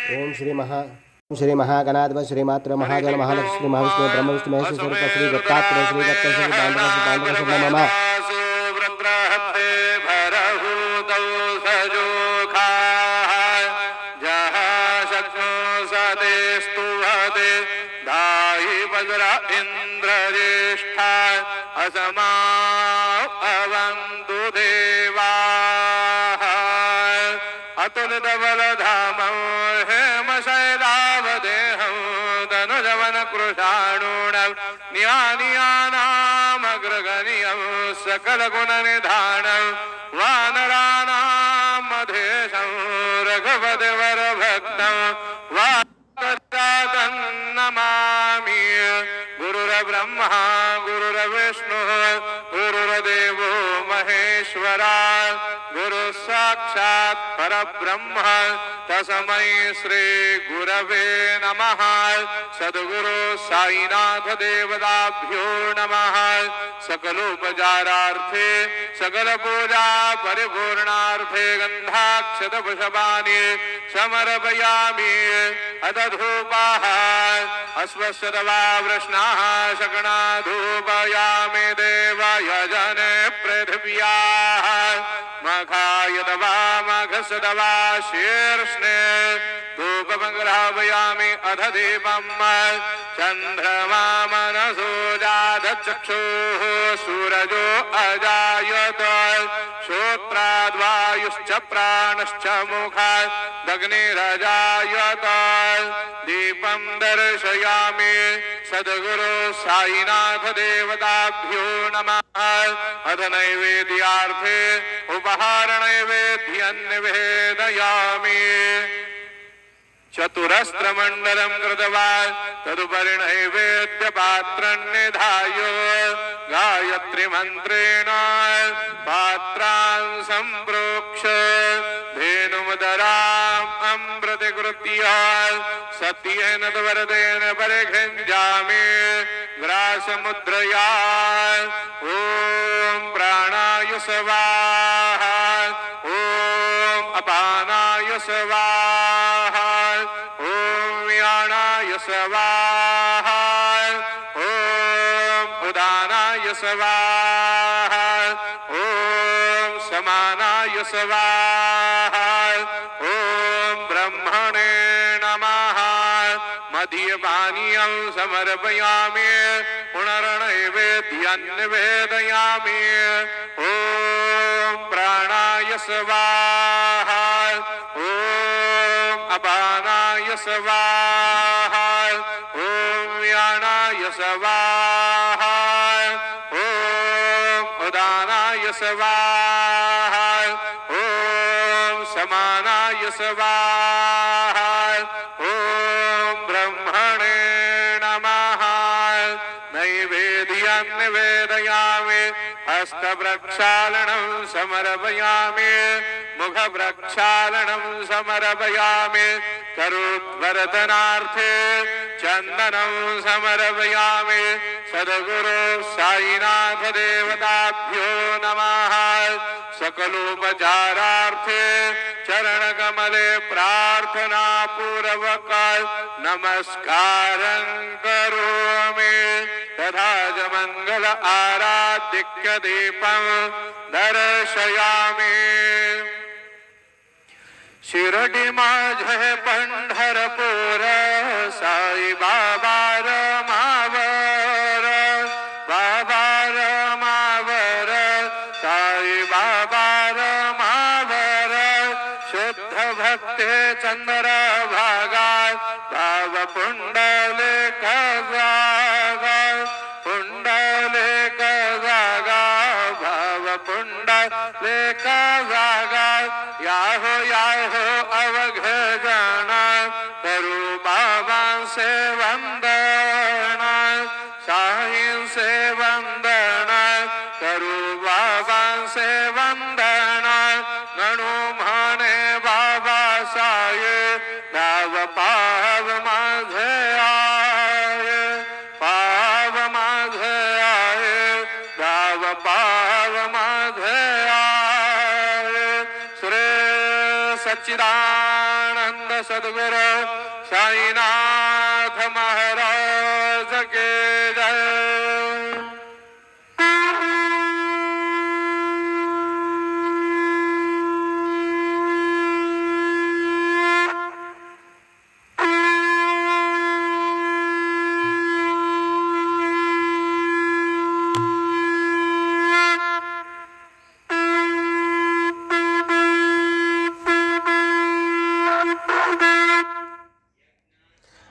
ओम श्री महागणाधिपति श्रीमात्र महादेव महालक्ष्मी श्री महाविष्णु ब्रह्म विष्णु महेश स्वरूप श्री दत्तात्रेय श्री दत्त श्री पांडव श्री नमः। सकल गुण निधान वानराणां मधेशं रघुपतिवर भक्तं वासुदेवं नमामि। गुरुर्ब्रह्मा गुरुर्विष्णुः गुरुर्देवो महेश्वरा गुरु साक्षात् परब्रह्म तस्मै श्री गुरवे नमः। सद्गुरु साईनाथ देवताभ्यो नमः। सकलोपचारार्थे सकल पूजा परिपूर्णार्थे गंधाक्षत पुष्पाणि समर्पयामि। अथ धूपाः अस्वस्वदवा वृष्णाः शकणा धूपयामि देवाय जने पृथिव्याः मखाय दवा मघसदवा शीर्ष्णे धूपमग्राहयामि। अथ दीपम् चन्द्रमा मनसो जातचक्षुः सूरजो अजायत श्रोत्राद्वायुश्च प्राणश्च मुखात् अग्निरजायत। दीपं दर्शयामि सद्गुरु साईनाथ देवताभ्यो नमः। अथ नैवेद्यार्थे उपहार नैवेद्यं निवेदयामि। चतुरस्त्रमण्डलं कृत्वा तदुपरि नैवेद्यपात्रं निधाय गायत्रीमन्त्रेण पात्रान् सम्प्रोक्ष्य धेनुमुदराम् अम्प्रतिकृत्य सत्येन वरदेन परिगृह्णामि ग्रासमुद्रया। ॐ प्राणाय स्वाहा ॐ अपानाय स्वाहा ॐ व्यानाय स्वाहा ॐ उदानाय स्वाहा ॐ समानाय स्वाहा ॐ ब्रह्मणे नमः। मध्यपानीयं समर्पयामि पुनर्नैवेद्यं निवेदयामि। ॐ प्राणाय स्वाहा ॐ अपानाय स्वाहा ॐ व्यानाय स्वाहा ॐ उदानाय स्वाहा ॐ समानाय स्वाहा ॐ ब्रह्मणे नमः। नैवेद्यं निवेदयामि। हस्तप्रक्षालनं समर्पयामि मुखप्रक्षालनं समर्पयामि। करोद्वर्तनार्थे चन्दनं समर्पयामि। सद्गुरु साईनाथ देवताभ्यो नमः। सकलोपचारार्थे चरणकमले प्रार्थना पूर्वक नमस्कारं करोमि। तथा च मंगल आराधिक्य दीपं दर्शयामि। शिरडी माझे पंढरपूर साई बाबा रमावर बाबा रमावर साई बाबा रमावर शुद्ध भक्ते चंद्र भागा भाव पुंडलिक जागा पुंडलिक जागा भाव पुंडलिक जागा। याहो अवघ जन करू बाबा से वंदन साईं से वंदन करू बाबा से वंदन। गणु माने बाबा साये दाव पाव माझे आये पाव माझे आये दाव पाव माझे आये। श्री सच्चिदानंद सद्गुरु साईनाथ महाराज के जय।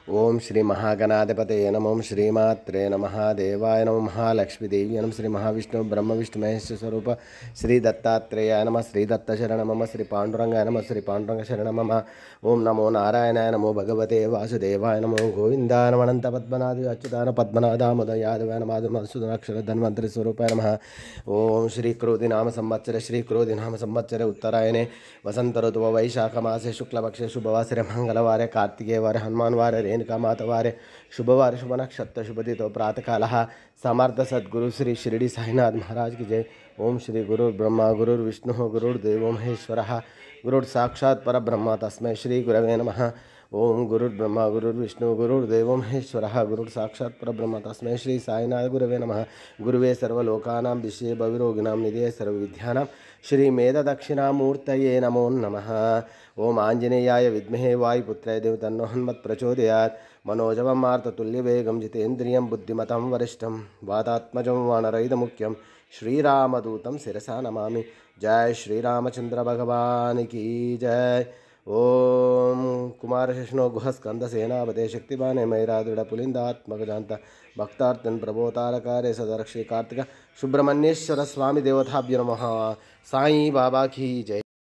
ओम श्री महागणाधिपतये नमः। ओम श्रीमात्रे नमः। देवाय नमः। महालक्ष्मीदेवी नमः। श्री महाविष्णु ब्रह्म विष्णु महेश स्वरूप श्री दत्तात्रेयाय नमः। श्री दत्त शरण मम। श्री पांडुरंगाय नमः। श्री पांडुरंग शरण मम। ओम नमो नारायणाय नमो भगवते वासुदेवाय नमो गोविंदाय नमः। अनंत पद्मनाभ अच्युतान पद्मनादामोद यादवाय नमः। मधुसूदन अक्षर धन्वंतरि स्वरूपाय नमः। ओम श्री क्रोधि नाम संवत्सरे श्री क्रोधि नाम संवत्सरे उत्तरायणे वसंत ऋतु वैशाख मासे शुक्लपक्षे शुभवासरे मंगलवारे कार्तिके वारे हनुमान वारे रेणुका माता वारे शुभवारे शुभ नक्षत्र शुभदितो प्रातःकाल समर्थ सद्गुरु श्री शिरडी साईनाथ महाराज की जय। ओम श्री गुरुर्ब्रह्मा गुरुर्विष्णु गुरुर्देवो महेश्वरः गुरुर्साक्षात् परब्रह्म तस्मै श्री गुरवे नमः। ओम गुरुर्ब्रह्मा गुरुर्विष्णु गुरुर्देवो महेश्वरः गुरुर्साक्षात् परब्रह्म तस्मै श्री साईनाथ गुरवे नमः। गुरुवे सर्वलोकानां विषये भविरोगिणां निधये सर्वविद्यानां श्री मेधदक्षिणामूर्तये नमो नमः। ओम आंजनेयाय विद्महे वायुपुत्राय देव तन्नो हनुमत् प्रचोदयात्। मनोजवं मारुततुल्यवेगं जितेन्द्रियं बुद्धिमतं वरिष्ठं वातात्मजं वानरयुधमुख्यं श्रीरामदूतं शिरसा नमामि। जय श्रीरामचंद्र भगवान की जय। ओम कुमारशेषनो गुहस्कंद सेनापते शक्तिपाने मैरादृढ़ पुलिंदात्मकजांत भक्तार्तन प्रबोतारकारे सदर्क्षि कार्तिक सुब्रह्मण्येश्वर स्वामी देवताभ्यो नमः। साईं बाबा की जय।